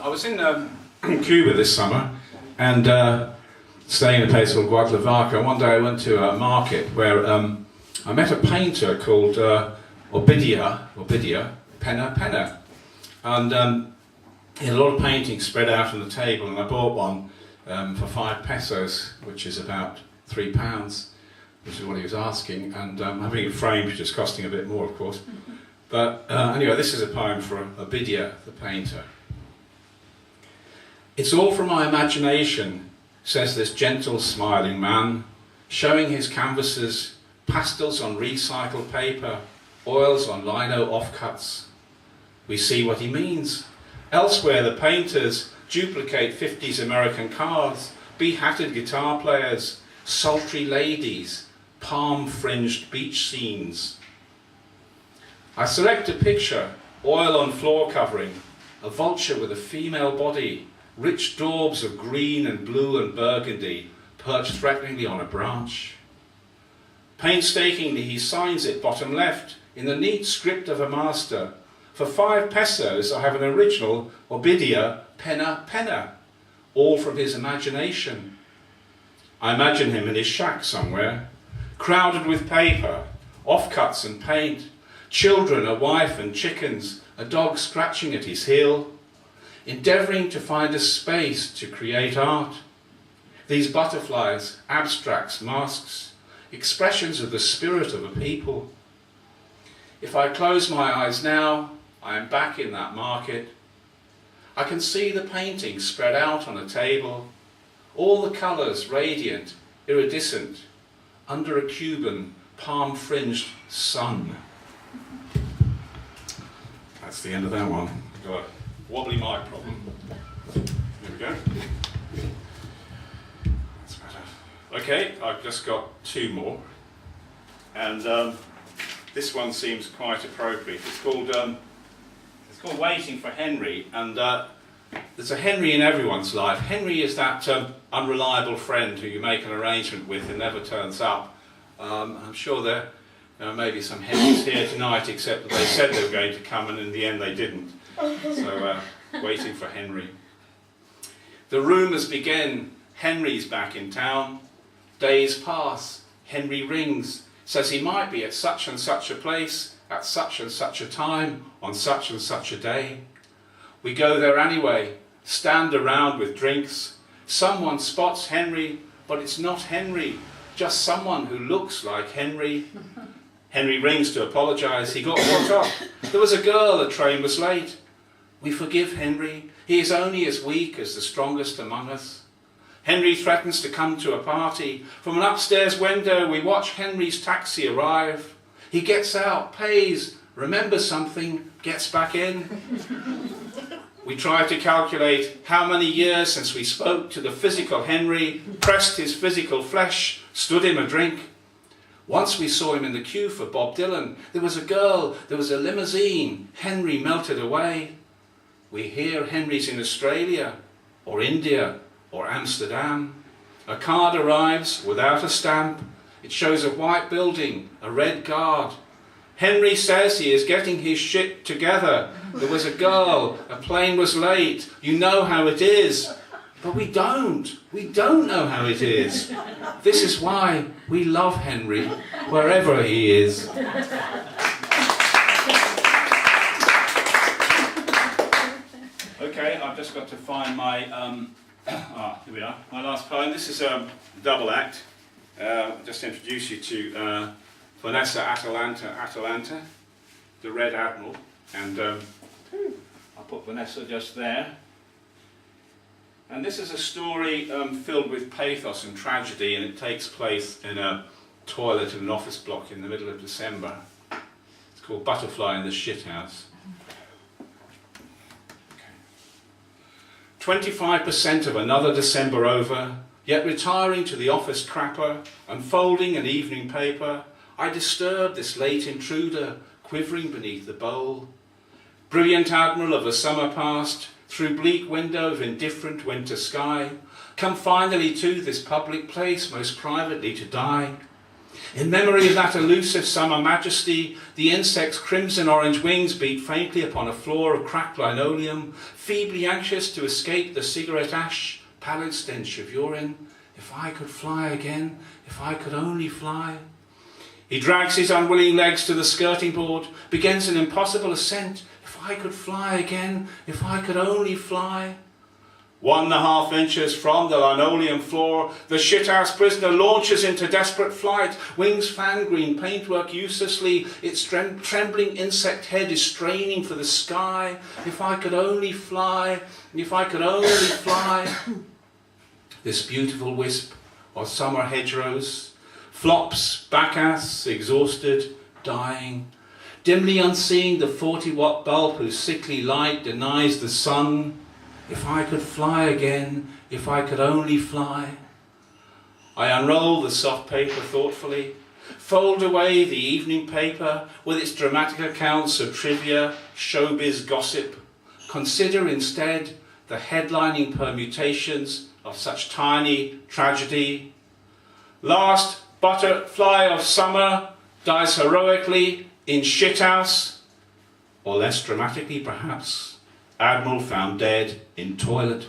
I was in Cuba this summer and staying in a place called Guadalajara. One day I went to a market where I met a painter called Ovidia Penna. And he had a lot of paintings spread out on the table, and I bought one for 5 pesos, which is about £3, which is what he was asking, and having it framed, which is costing a bit more, of course. But anyway, this is a poem for Ovidia, the painter. It's all from my imagination, says this gentle smiling man, showing his canvases, pastels on recycled paper, oils on lino offcuts. We see what he means. Elsewhere the painters duplicate 50s American cars, be-hatted guitar players, sultry ladies, palm-fringed beach scenes. I select a picture, oil on floor covering, a vulture with a female body, rich daubs of green and blue and burgundy perched threateningly on a branch. Painstakingly he signs it bottom left in the neat script of a master. For 5 pesos I have an original Ovidia Penna, all from his imagination. I imagine him in his shack somewhere, crowded with paper, offcuts and paint, children, a wife and chickens, a dog scratching at his heel, endeavouring to find a space to create art. These butterflies, abstracts, masks, expressions of the spirit of a people. If I close my eyes now, I am back in that market. I can see the paintings spread out on a table, all the colours radiant, iridescent, under a Cuban palm-fringed sun. That's the end of that one. Got a wobbly mic problem. There we go. That's better. Okay, I've just got 2 more. And this one seems quite appropriate. It's called Waiting for Henry, and there's a Henry in everyone's life. Henry is that unreliable friend who you make an arrangement with and never turns up. I'm sure there may be some Henrys here tonight, except that they said they were going to come and in the end they didn't. So waiting for Henry. The rumours begin, Henry's back in town. Days pass, Henry rings, says he might be at such and such a place, at such and such a time, on such and such a day. We go there anyway, stand around with drinks. Someone spots Henry, but it's not Henry, just someone who looks like Henry. Henry rings to apologise, he got caught up. There was a girl, the train was late. We forgive Henry, he is only as weak as the strongest among us. Henry threatens to come to a party. From an upstairs window we watch Henry's taxi arrive. He gets out, pays, remembers something, gets back in. We try to calculate how many years since we spoke to the physical Henry, pressed his physical flesh, stood him a drink. Once we saw him in the queue for Bob Dylan. There was a girl, there was a limousine. Henry melted away. We hear Henry's in Australia, or India, or Amsterdam. A card arrives without a stamp. It shows a white building, a red guard. Henry says he is getting his shit together. There was a girl, a plane was late. You know how it is. But we don't. We don't know how it is. This is why we love Henry, wherever he is. Okay, I've just got to find my, here we are, my last poem. This is a double act. Just to introduce you to Vanessa Atalanta, the Red Admiral, and I'll put Vanessa just there. And this is a story filled with pathos and tragedy, and it takes place in a toilet in an office block in the middle of December. It's called Butterfly in the Shithouse. 25% of another December over, yet retiring to the office crapper, unfolding an evening paper, I disturb this late intruder, quivering beneath the bowl. Brilliant admiral of a summer past, through bleak window of indifferent winter sky, come finally to this public place, most privately to die. In memory of that elusive summer majesty, the insect's crimson-orange wings beat faintly upon a floor of cracked linoleum, feebly anxious to escape the cigarette ash, pallid stench of urine. If I could fly again, if I could only fly. He drags his unwilling legs to the skirting board, begins an impossible ascent. If I could fly again, if I could only fly. 1.5 inches from the linoleum floor, the shithouse prisoner launches into desperate flight. Wings fan green, paintwork uselessly. Its trembling insect head is straining for the sky. If I could only fly, if I could only fly. This beautiful wisp of summer hedgerows flops, back-ass, exhausted, dying, dimly unseeing the 40-watt bulb whose sickly light denies the sun. If I could fly again, if I could only fly. I unroll the soft paper thoughtfully, fold away the evening paper with its dramatic accounts of trivia, showbiz gossip. Consider instead the headlining permutations of such tiny tragedy. Last butterfly of summer dies heroically in shithouse, or less dramatically perhaps, Admiral found dead in toilet.